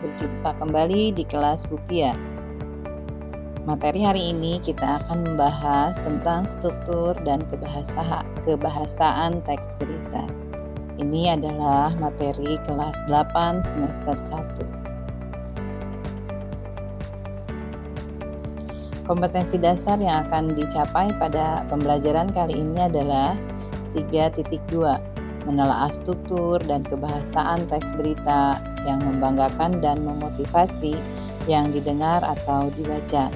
Berjumpa kembali di kelas Bupia. Materi hari ini kita akan membahas tentang struktur dan kebahasaan teks berita. Ini adalah materi kelas 8 semester 1. Kompetensi dasar yang akan dicapai pada pembelajaran kali ini adalah 3.2, menelaah struktur dan kebahasaan teks berita yang membanggakan dan memotivasi yang didengar atau dibaca.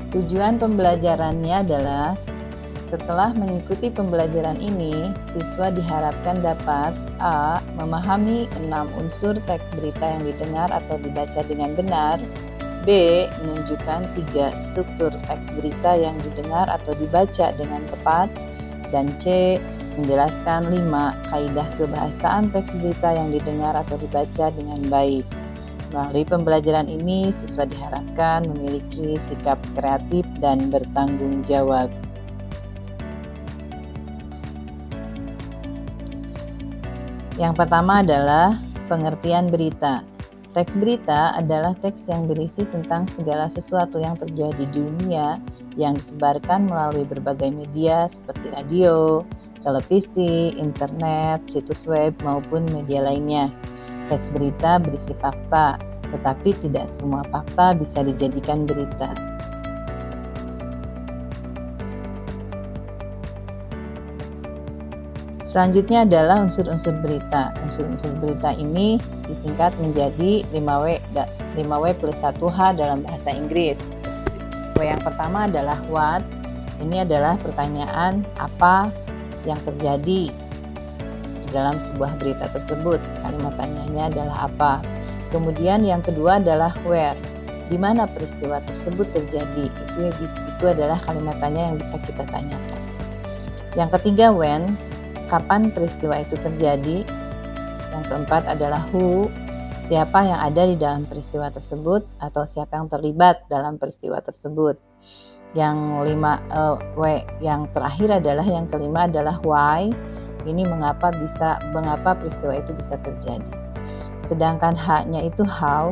Tujuan pembelajarannya adalah setelah mengikuti pembelajaran ini, siswa diharapkan dapat A. Memahami 6 unsur teks berita yang didengar atau dibaca dengan benar, B. Menunjukkan 3 struktur teks berita yang didengar atau dibaca dengan tepat, dan C. Menjelaskan 5 kaidah kebahasaan teks berita yang didengar atau dibaca dengan baik. Melalui pembelajaran ini, siswa diharapkan memiliki sikap kreatif dan bertanggung jawab. Yang pertama adalah pengertian berita. Teks berita adalah teks yang berisi tentang segala sesuatu yang terjadi di dunia yang disebarkan melalui berbagai media seperti radio, televisi, internet, situs web, maupun media lainnya. Teks berita berisi fakta, tetapi tidak semua fakta bisa dijadikan berita. Selanjutnya adalah unsur-unsur berita. Unsur-unsur berita ini disingkat menjadi 5W plus 1H dalam bahasa Inggris. W yang pertama adalah what. Ini adalah pertanyaan apa yang terjadi di dalam sebuah berita tersebut. Kalimat tanyanya adalah apa. Kemudian yang kedua adalah where. Di mana peristiwa tersebut terjadi. Itu adalah kalimat tanya yang bisa kita tanyakan. Yang ketiga when. Kapan peristiwa itu terjadi. Yang keempat adalah who, siapa yang ada di dalam peristiwa tersebut atau siapa yang terlibat dalam peristiwa tersebut. Yang terakhir adalah yang kelima adalah why, ini mengapa peristiwa itu bisa terjadi. Sedangkan H-nya itu how,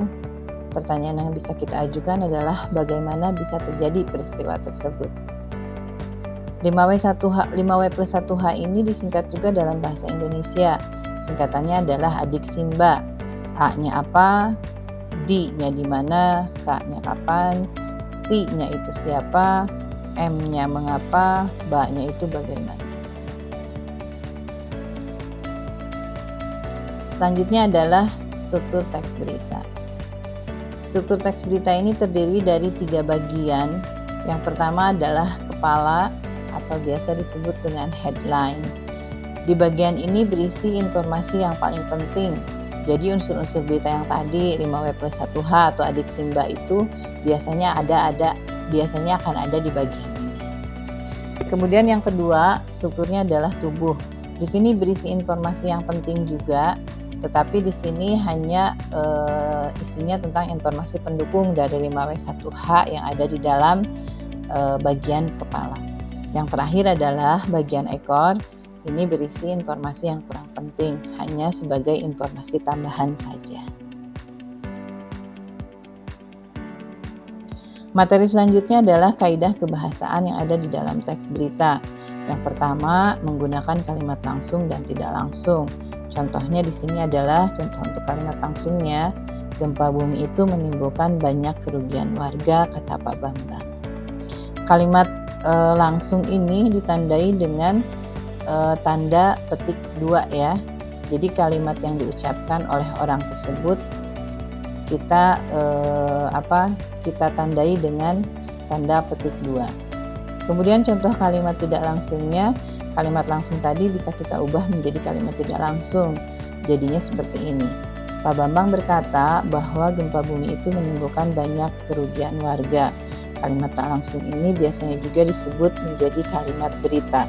pertanyaan yang bisa kita ajukan adalah bagaimana bisa terjadi peristiwa tersebut. 5W plus 1H ini disingkat juga dalam bahasa Indonesia. Singkatannya adalah adik Simba. A-nya apa? D-nya di mana? K-nya kapan? C-nya itu siapa? M-nya mengapa? B-nya itu bagaimana? Selanjutnya adalah struktur teks berita. Struktur teks berita ini terdiri dari 3 bagian. Yang pertama adalah kepala, atau biasa disebut dengan headline. Di bagian ini berisi informasi yang paling penting. Jadi unsur-unsur berita yang tadi 5W plus 1H atau adik Simba itu biasanya akan ada di bagian ini. Kemudian yang kedua, strukturnya adalah tubuh. Di sini berisi informasi yang penting juga, tetapi di sini hanya isinya tentang informasi pendukung dari 5W1H yang ada di dalam bagian kepala. Yang terakhir adalah bagian ekor. Ini berisi informasi yang kurang penting, hanya sebagai informasi tambahan saja. Materi selanjutnya adalah kaidah kebahasaan yang ada di dalam teks berita. Yang pertama, menggunakan kalimat langsung dan tidak langsung. Contohnya di sini adalah contoh untuk kalimat langsungnya, gempa bumi itu menimbulkan banyak kerugian warga, kata Pak Bambang. Kalimat langsung ini ditandai dengan tanda petik 2 ya. Jadi kalimat yang diucapkan oleh orang tersebut kita tandai dengan tanda petik 2. Kemudian contoh kalimat tidak langsungnya, kalimat langsung tadi bisa kita ubah menjadi kalimat tidak langsung. Jadinya seperti ini. Pak Bambang berkata bahwa gempa bumi itu menimbulkan banyak kerugian warga. Kalimat tak langsung ini biasanya juga disebut menjadi kalimat berita.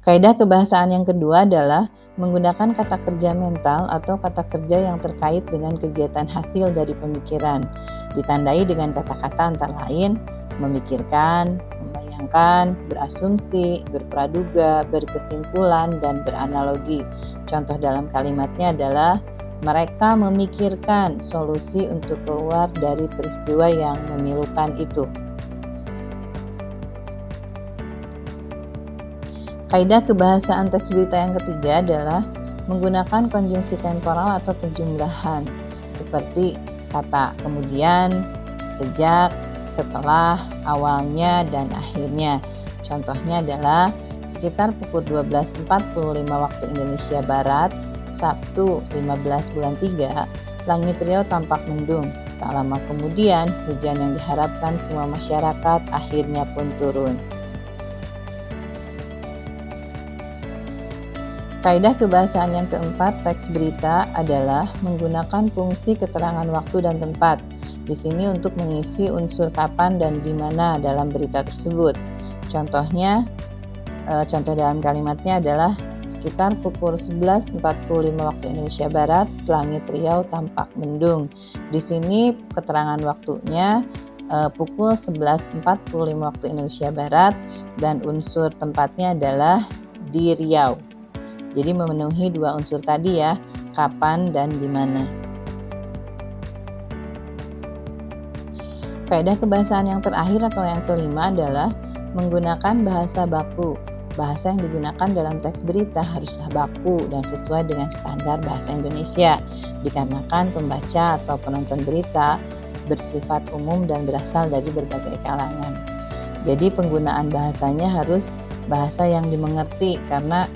Kaidah kebahasaan yang kedua adalah menggunakan kata kerja mental atau kata kerja yang terkait dengan kegiatan hasil dari pemikiran. Ditandai dengan kata-kata antara lain memikirkan, membayangkan, berasumsi, berpraduga, berkesimpulan, dan beranalogi. Contoh dalam kalimatnya adalah mereka memikirkan solusi untuk keluar dari peristiwa yang memilukan itu. Kaidah kebahasaan teks berita yang ketiga adalah menggunakan konjungsi temporal atau penjumlahan seperti kata kemudian, sejak, setelah, awalnya, dan akhirnya. Contohnya adalah sekitar pukul 12.45 waktu Indonesia Barat, Sabtu 15 bulan 3, langit Riau tampak mendung. Tak lama kemudian, hujan yang diharapkan semua masyarakat akhirnya pun turun. Kaidah kebahasaan yang keempat teks berita adalah menggunakan fungsi keterangan waktu dan tempat. Di sini untuk mengisi unsur kapan dan di mana dalam berita tersebut. Contohnya, contoh dalam kalimatnya adalah sekitar pukul 11.45 waktu Indonesia Barat, langit Riau tampak mendung. Di sini keterangan waktunya pukul 11.45 waktu Indonesia Barat dan unsur tempatnya adalah di Riau. Jadi memenuhi dua unsur tadi ya, kapan dan di mana. Kaidah kebahasaan yang terakhir atau yang kelima adalah menggunakan bahasa baku. Bahasa yang digunakan dalam teks berita haruslah baku dan sesuai dengan standar bahasa Indonesia, dikarenakan pembaca atau penonton berita bersifat umum dan berasal dari berbagai kalangan. Jadi penggunaan bahasanya harus bahasa yang dimengerti, karena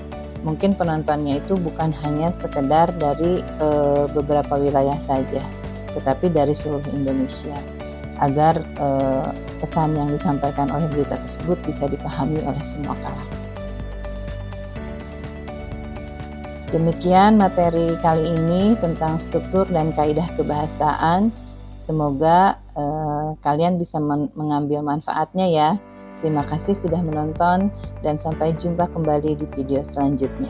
mungkin penontonnya itu bukan hanya sekedar dari beberapa wilayah saja, tetapi dari seluruh Indonesia, agar pesan yang disampaikan oleh berita tersebut bisa dipahami oleh semua kalangan. Demikian materi kali ini tentang struktur dan kaidah kebahasaan. Semoga kalian bisa mengambil manfaatnya ya. Terima kasih sudah menonton dan sampai jumpa kembali di video selanjutnya.